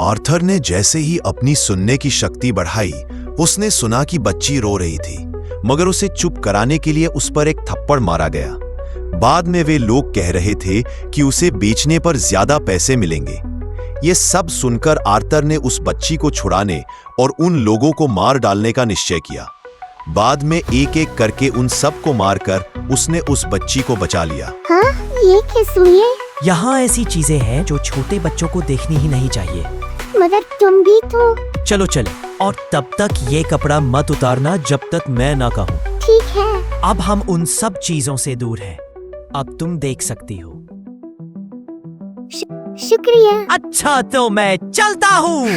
Arthur ने जैसे ही अपनी सुनने की शक्ति बढ़ाई, उसने सुना कि बच्ची रो रही थी, मगर उसे चुप कराने के लिए उस पर एक थप्पड़ मारा गया। बाद में वे लोग कह रहे थे कि उसे बेचने पर ज्यादा पैसे मिलेंगे। ये सब सुनकर आर्थर ने उस बच्ची को छुड़ाने और उन लोगों को मार डालने का निश्चय किया। बाद में एक एक करके उन सब को मारकर उसने उस बच्ची को बचा लिया। हाँ, ये किस लिए? यहाँ ऐसी चीजें हैं जो छोटे बच्चों को देखनी ही नहीं चाहिए। मगर तुम भी तो। चलो चले, और तब तक ये कपड़ा मत उतारना जब तक मैं ना कहूँ। ठीक है। अब हम उन सब चीजों से दूर हैं। अब तुम देख सकती हो। शुक्रिया। अच्छा तो मैं चलता हूँ।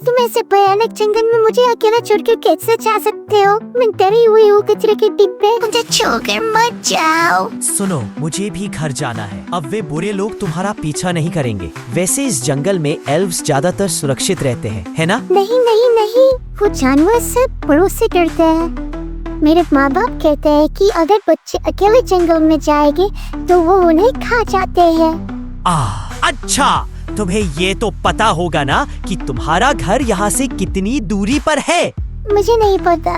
तुम ऐसे भयानक जंगल में मुझे अकेला छोड़कर कैसे जा सकते हो? मैं डरी हुई हूँ कचरे के डिब्बे। मुझे छोड़कर मत जाओ। सुनो, मुझे भी घर जाना है। अब वे बुरे लोग तुम्हारा पीछा नहीं करेंगे। वैसे इस जंगल में एल्व्स ज्यादातर सुरक्षित रहते हैं, है ना? नहीं नहीं नहीं, वो जानवर से बड़ों से डरते हैं। मेरे माँ बाप कहते हैं कि अगर बच्चे अकेले जंगल में जाएंगे तो वो उन्हें खा जाते हैं। अच्छा, तुम्हें ये तो पता होगा ना कि तुम्हारा घर यहाँ से कितनी दूरी पर है? मुझे नहीं पता।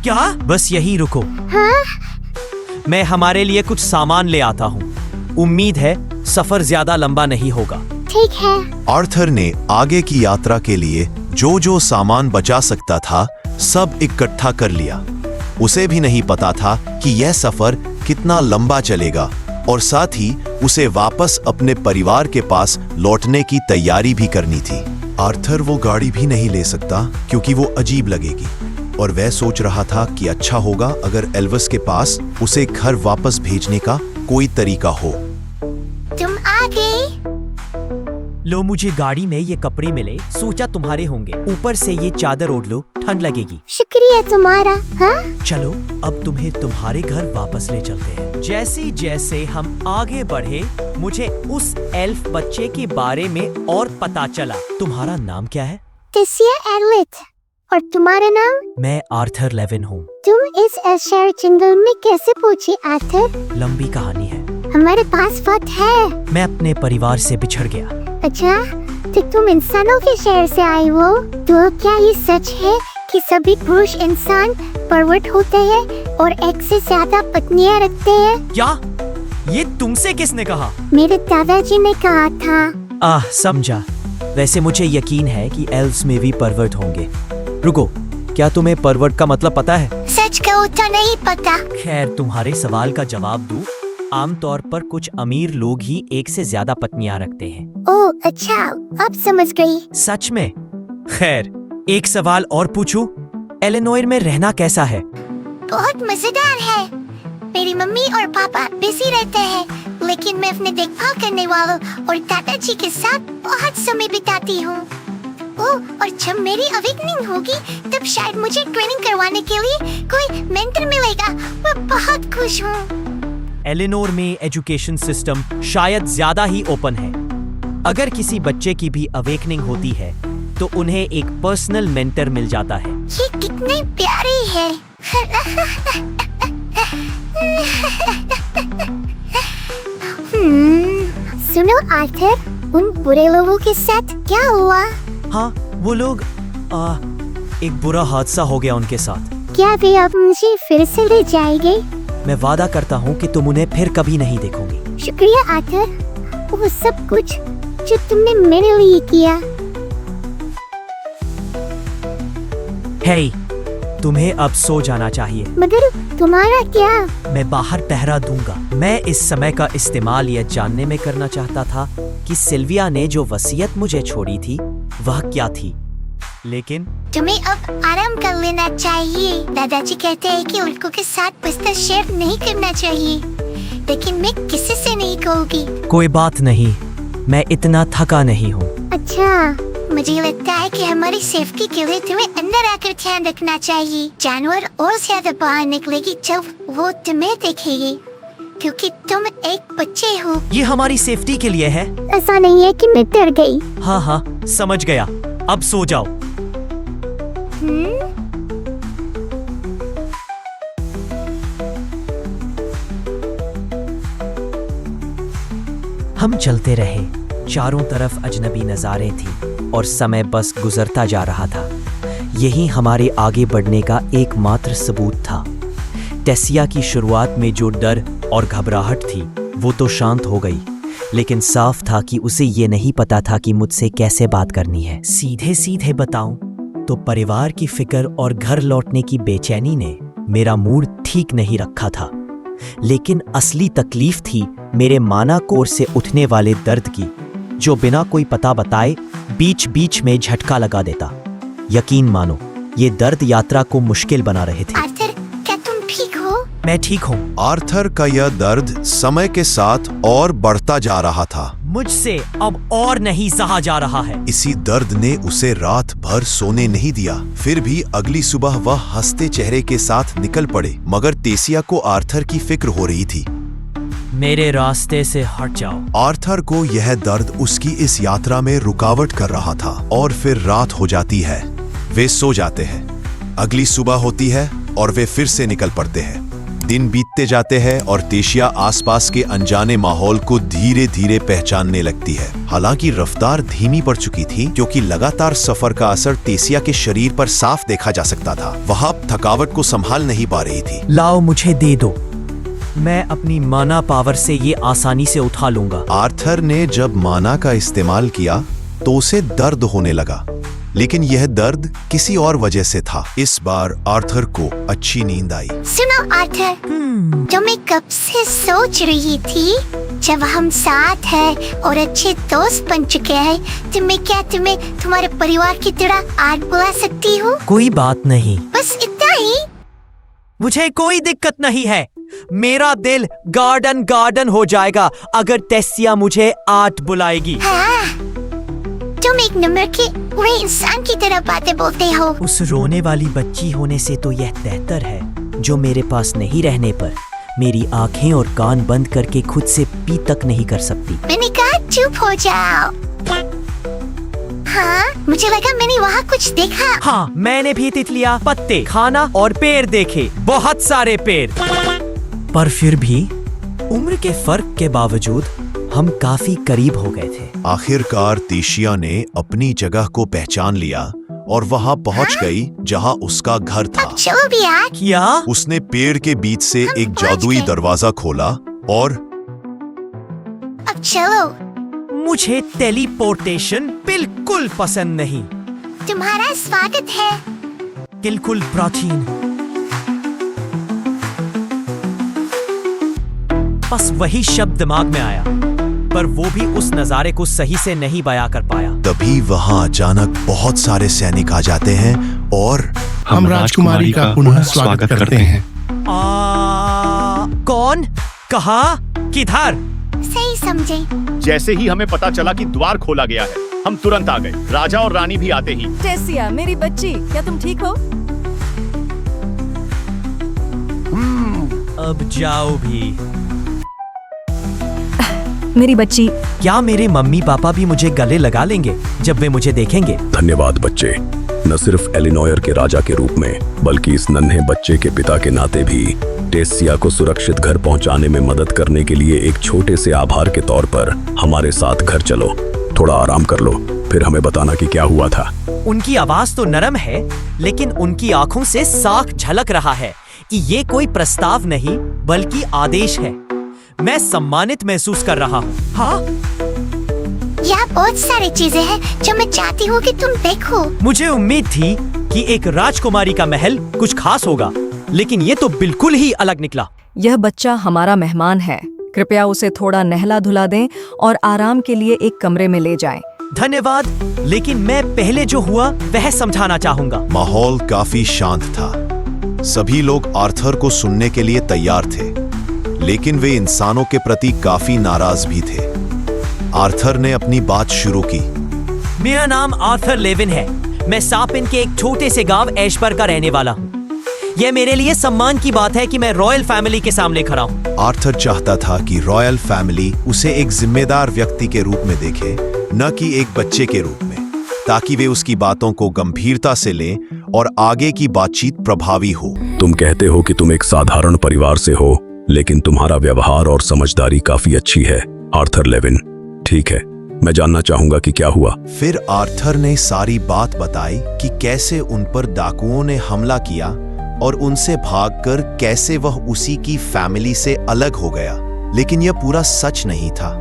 क्या? बस यही रुको। हाँ? मैं हमारे लिए कुछ सामान ले आता हूँ। उम्मीद है सफर ज्यादा लंबा नहीं होगा। ठीक है। आर्थर ने आगे की यात्रा के लिए जो जो सामान बचा सकता था सब इकट्ठा कर लिया। उसे भी नहीं पता था कि यह सफर कितना लंबा चलेगा, और साथ ही उसे वापस अपने परिवार के पास लौटने की तैयारी भी करनी थी। आर्थर वो गाड़ी भी नहीं ले सकता क्योंकि वो अजीब लगेगी, और वह सोच रहा था कि अच्छा होगा अगर एल्विस के पास उसे घर वापस भेजने का कोई तरीका हो। तुम आ गए। लो, मुझे गाड़ी में ये कपड़े मिले, सोचा तुम्हारे होंगे। ऊपर से ये चादर ओढ़ लो, ठंड लगेगी। शुक्रिया तुम्हारा। हाँ? चलो, अब तुम्हें तुम्हारे घर वापस ले चलते हैं। जैसे जैसे हम आगे बढ़े, मुझे उस एल्फ बच्चे के बारे में और पता चला। तुम्हारा नाम क्या है? टेसिया एडलेट। और तुम्हारा नाम? मैं आर्थर लेविन हूँ। तुम इस एशेर जंगल में कैसे पहुँचे आर्थर? लंबी कहानी है। हमारे पास वक्त है। मैं अपने परिवार से बिछड़ गया। अच्छा, तो तुम इंसानों के शहर से आए हो? तो क्या ये सच है कि सभी पुरुष इंसान परवर्ट होते हैं और एक से ज्यादा पत्नियां रखते हैं? क्या? ये तुमसे किसने कहा? मेरे दादाजी ने कहा था। समझा। वैसे मुझे यकीन है कि एल्व्स में भी परवर्ट होंगे। रुको, क्या तुम्हें परवर्ट का मतलब पता है? सच कहूँ तो नहीं पता। खैर, तुम्हारे सवाल का जवाब दूं, आमतौर पर कुछ अमीर लोग ही एक से ज्यादा पत्नियां रखते हैं। ओह अच्छा, अब समझ गई। सच में? खैर, एक सवाल और पूछूं? एलिनोर में रहना कैसा है? बहुत मजेदार है। मेरी मम्मी और पापा बिजी रहते हैं, लेकिन मैं अपने देखभाल करने वालों और दादाजी के साथ बहुत समय बिताती हूँ। ओह, और जब मेरी अवेकनिंग होगी तब शायद मुझे ट्रेनिंग करवाने के लिए कोई मेंटर मिलेगा। मैं बहुत खुश हूँ। एलिनोर में एजुकेशन सिस्टम शायद ज्यादा ही ओपन है। अगर किसी बच्चे की भी अवेकनिंग होती है तो उन्हें एक पर्सनल मेंटर मिल जाता है। ये कितने प्यारे हैं। सुनो आर्थर, उन बुरे लोगों के साथ क्या हुआ? हाँ, वो लोग एक बुरा हादसा हो गया उनके साथ। क्या वे अब मुझे फिर से ले जाएंगे? मैं वादा करता हूँ कि तुम उन्हें फिर कभी नहीं देखोगी। शुक्रिया आर्थर, वो सब कुछ जो तुमने मेरे लिए किया। हे, तुम्हें अब सो जाना चाहिए। मगर तुम्हारा क्या? मैं बाहर पहरा दूंगा। मैं इस समय का इस्तेमाल यह जानने में करना चाहता था कि सिल्विया ने जो वसीयत मुझे छोड़ी थी वह क्या थी, लेकिन तुम्हें अब आराम कर लेना चाहिए। दादाजी कहते हैं कि उल्कू के साथ बिस्तर शेयर नहीं करना चाहिए, लेकिन मैं किसी से नहीं कहूँगी। कोई बात नहीं, मैं इतना थका नहीं हूँ। अच्छा, मुझे लगता है कि हमारी सेफ्टी के लिए तुम्हें अंदर आकर ध्यान रखना चाहिए। जानवर और ज्यादा बाहर निकलेगी जब वो तुम्हें देखेगी, क्योंकि तुम एक बच्चे हो। ये हमारी सेफ्टी के लिए है। ऐसा नहीं है कि मैं डर गई। हाँ हाँ, समझ गया। अब सो जाओ। हम चलते रहे। चारों तरफ अजनबी नज़ारे थी और समय बस गुजरता जा रहा था। यही हमारे आगे बढ़ने का एकमात्र सबूत था। टेसिया की शुरुआत में जो डर और घबराहट थी वो तो शांत हो गई, लेकिन साफ था कि उसे ये नहीं पता था कि मुझसे कैसे बात करनी है। सीधे सीधे बताऊं तो परिवार की फिक्र और घर लौटने की बेचैनी ने मेरा मूड ठीक नहीं रखा था। लेकिन असली तकलीफ थी मेरे माना कोर से उठने वाले दर्द की, जो बिना कोई पता बताए बीच बीच में झटका लगा देता। यकीन मानो, ये दर्द यात्रा को मुश्किल बना रहे थे। आर्थर, क्या तुम ठीक हो? मैं ठीक हूँ। आर्थर का यह दर्द समय के साथ और बढ़ता जा रहा था। मुझसे अब और नहीं सहा जा रहा है। इसी दर्द ने उसे रात भर सोने नहीं दिया। फिर भी अगली सुबह वह हंसते चेहरे के साथ निकल पड़े, मगर तेसिया को आर्थर की फिक्र हो रही थी। मेरे रास्ते से हट जाओ। आर्थर को यह दर्द उसकी इस यात्रा में रुकावट कर रहा था। और फिर रात हो जाती है, वे सो जाते हैं। अगली सुबह होती है और वे फिर से निकल पड़ते हैं। दिन बीतते जाते हैं और तेसिया आसपास के अनजाने माहौल को धीरे धीरे पहचानने लगती है। हालांकि रफ्तार धीमी पड़ चुकी थी, क्योंकि लगातार सफर का असर तेसिया के शरीर पर साफ देखा जा सकता था। वह अब थकावट को संभाल नहीं पा रही थी। लाओ, मुझे दे दो। मैं अपनी माना पावर से ये आसानी से उठा लूंगा। आर्थर ने जब माना का इस्तेमाल किया तो उसे दर्द होने लगा, लेकिन यह दर्द किसी और वजह से था। इस बार आर्थर को अच्छी नींद आई। सुनो आर्थर, जो मैं कब से सोच रही थी, जब हम साथ हैं और अच्छे दोस्त बन चुके हैं, तो मैं क्या तुम्हें तुम्हारे परिवार की तरह आज बुला सकती हूँ? कोई बात नहीं। बस इतना ही? मुझे कोई दिक्कत नहीं है। मेरा दिल गार्डन गार्डन हो जाएगा अगर टेसिया मुझे आठ बुलाएगी। हाँ, तुम एक नंबर के वे इंसान की तरह बातें बोलते हो। उस रोने वाली बच्ची होने से तो यह बेहतर है, जो मेरे पास नहीं रहने पर मेरी आंखें और कान बंद करके खुद से पी तक नहीं कर सकती। मैंने कहा चुप हो जाओ। हाँ, मुझे लगा मैंने वहाँ कुछ देखा। हाँ, मैंने भी तितलियाँ, पत्ते, खाना और पेड़ देखे, बहुत सारे पेड़। पर फिर भी उम्र के फर्क के बावजूद हम काफी करीब हो गए थे। आखिरकार तेसिया ने अपनी जगह को पहचान लिया और वहां पहुंच गई जहां उसका घर था। अब चलो भी यार। क्या? उसने पेड़ के बीच से हम एक पहुंच जादुई गए। दरवाजा खोला और अब चलो। मुझे टेलीपोर्टेशन बिल्कुल पसंद नहीं। तुम्हारा स्वागत है। बिल्कुल प्राचीन। बस वही शब्द दिमाग में आया, पर वो भी उस नजारे को सही से नहीं बयां कर पाया। तभी वहां अचानक बहुत सारे सैनिक आ जाते हैं और हम राजकुमारी का पुनः स्वागत करते हैं। कौन? कहाँ? किधर? सही समझे। जैसे ही हमें पता चला कि द्वार खोला गया है, हम तुरंत आ गए। राजा और रानी भी आते ही। टेसिया, मेरी बच्ची, क्या तुम ठीक हो? अब जाओ भी। मेरी बच्ची। क्या मेरे मम्मी पापा भी मुझे गले लगा लेंगे जब वे मुझे देखेंगे? धन्यवाद बच्चे। न सिर्फ एलिनोयर के राजा के रूप में, बल्कि इस नन्हे बच्चे के पिता के नाते भी टेसिया को सुरक्षित घर पहुंचाने में मदद करने के लिए एक छोटे से आभार के तौर पर हमारे साथ घर चलो। थोड़ा आराम कर लो, फिर हमें बताना कि क्या हुआ था। उनकी आवाज तो नरम है, लेकिन उनकी आंखों से साफ झलक रहा है कि ये कोई प्रस्ताव नहीं बल्कि आदेश है। मैं सम्मानित महसूस कर रहा हूँ। हाँ, यहाँ बहुत सारी चीजें हैं जो मैं चाहती हूँ कि तुम देखो। मुझे उम्मीद थी कि एक राजकुमारी का महल कुछ खास होगा, लेकिन ये तो बिल्कुल ही अलग निकला। यह बच्चा हमारा मेहमान है। कृपया उसे थोड़ा नहला धुला दें और आराम के लिए एक कमरे में ले जाएं। धन्यवाद, लेकिन मैं पहले जो हुआ वह समझाना चाहूंगा। माहौल काफी शांत था। सभी लोग आर्थर को सुनने के लिए तैयार थे, लेकिन वे इंसानों के प्रति काफी नाराज भी थे। आर्थर ने अपनी बात शुरू की। मेरा नाम आर्थर लेविन है। मैं सापिन के एक छोटे से गांव एशबर का रहने वाला हूँ। यह मेरे लिए सम्मान की बात है कि मैं रॉयल फैमिली के सामने खड़ा हूँ। आर्थर चाहता था कि रॉयल फैमिली उसे एक जिम्मेदार व्यक्ति के रूप में देखे, न कि एक बच्चे के रूप में, ताकि वे उसकी बातों को गंभीरता से लें और आगे की बातचीत प्रभावी हो। तुम कहते हो कि तुम एक साधारण परिवार से हो, लेकिन तुम्हारा व्यवहार और समझदारी काफी अच्छी है, आर्थर लेविन। ठीक है, मैं जानना चाहूंगा कि क्या हुआ। फिर आर्थर ने सारी बात बताई कि कैसे उन पर डाकुओं ने हमला किया और उनसे भागकर कैसे वह उसी की फैमिली से अलग हो गया। लेकिन यह पूरा सच नहीं था।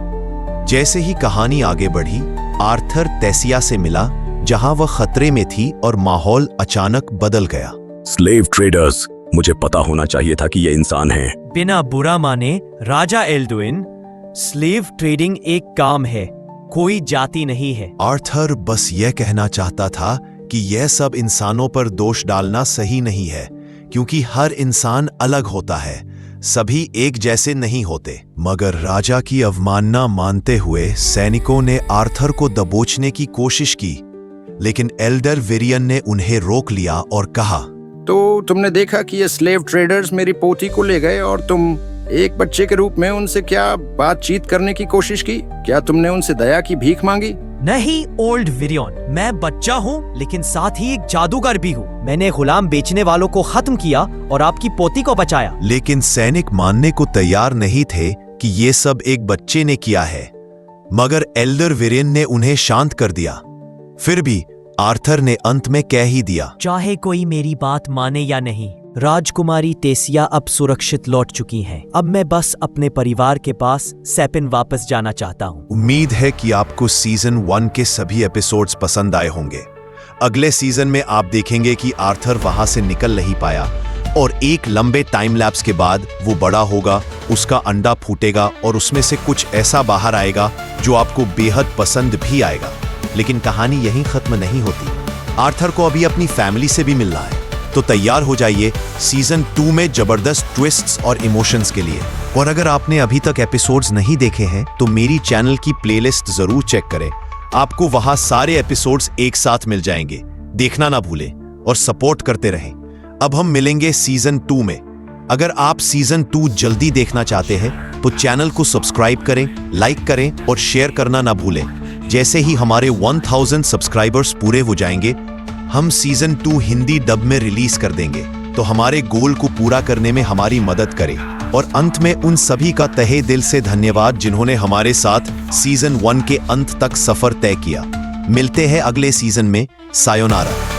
जैसे ही कहानी आगे बढ़ी, आर्थर टेसिया से मिला, जहां वह खतरे में थी और माहौल अचानक बदल गया। स्लेव ट्रेडर्स, मुझे पता होना चाहिए था कि ये इंसान हैं। बिना बुरा माने राजा एल्डुइन, स्लेव ट्रेडिंग एक काम है, कोई जाति नहीं है। आर्थर बस यह कहना चाहता था कि यह सब इंसानों पर दोष डालना सही नहीं है, क्योंकि हर इंसान अलग होता है, सभी एक जैसे नहीं होते। मगर राजा की अवमानना मानते हुए सैनिकों ने आर्थर को दबोचने की कोशिश की, लेकिन एल्डर विरियन ने उन्हें रोक लिया और कहा, तो तुमने देखा कि ये स्लेव ट्रेडर्स मेरी पोती को ले गए और तुम एक बच्चे के रूप में उनसे क्या बातचीत करने की कोशिश की? क्या तुमने उनसे दया की भीख मांगी? नहीं ओल्ड विरियन, मैं बच्चा हूँ लेकिन साथ ही एक जादूगर भी हूँ। मैंने गुलाम बेचने वालों को खत्म किया और आपकी पोती को बचाया। लेकिन सैनिक मानने को तैयार नहीं थे कि ये सब एक बच्चे ने किया है, मगर एल्डर विरियन ने उन्हें शांत कर दिया। फिर भी आर्थर ने अंत में कह ही दिया, चाहे कोई मेरी बात माने या नहीं, राजकुमारी टेसिया अब सुरक्षित लौट चुकी हैं। अब मैं बस अपने परिवार के पास सैपिन वापस जाना चाहता हूँ। उम्मीद है कि आपको सीजन 1 के सभी एपिसोड्स पसंद आए होंगे। अगले सीजन में आप देखेंगे कि आर्थर वहां से निकल नहीं पाया और एक लंबे टाइम लैप्स के बाद वो बड़ा होगा, उसका अंडा फूटेगा और उसमें से कुछ ऐसा बाहर आएगा जो आपको बेहद पसंद भी आएगा। लेकिन कहानी यहीं खत्म नहीं होती। आर्थर को अभी अपनी फैमिली से भी मिलना है, तो तैयार हो जाइए सीजन 2 में जबरदस्त ट्विस्ट्स और इमोशंस के लिए। और अगर आपने अभी तक एपिसोड्स नहीं देखे हैं तो मेरी चैनल की प्लेलिस्ट जरूर चेक करें, आपको वहां सारे एपिसोड्स एक साथ मिल जाएंगे। देखना ना भूलें और सपोर्ट करते रहें। अब हम मिलेंगे सीजन 2 में। अगर आप सीजन 2 जल्दी देखना चाहते हैं तो चैनल को सब्सक्राइब करें, लाइक करें और शेयर करना ना भूलें। जैसे ही हमारे 1000 सब्सक्राइबर्स पूरे हो जाएंगे, हम सीजन 2 हिंदी डब में रिलीज कर देंगे। तो हमारे गोल को पूरा करने में हमारी मदद करें। और अंत में उन सभी का तहे दिल से धन्यवाद जिन्होंने हमारे साथ सीजन 1 के अंत तक सफर तय किया। मिलते हैं अगले सीजन में। सायोनारा।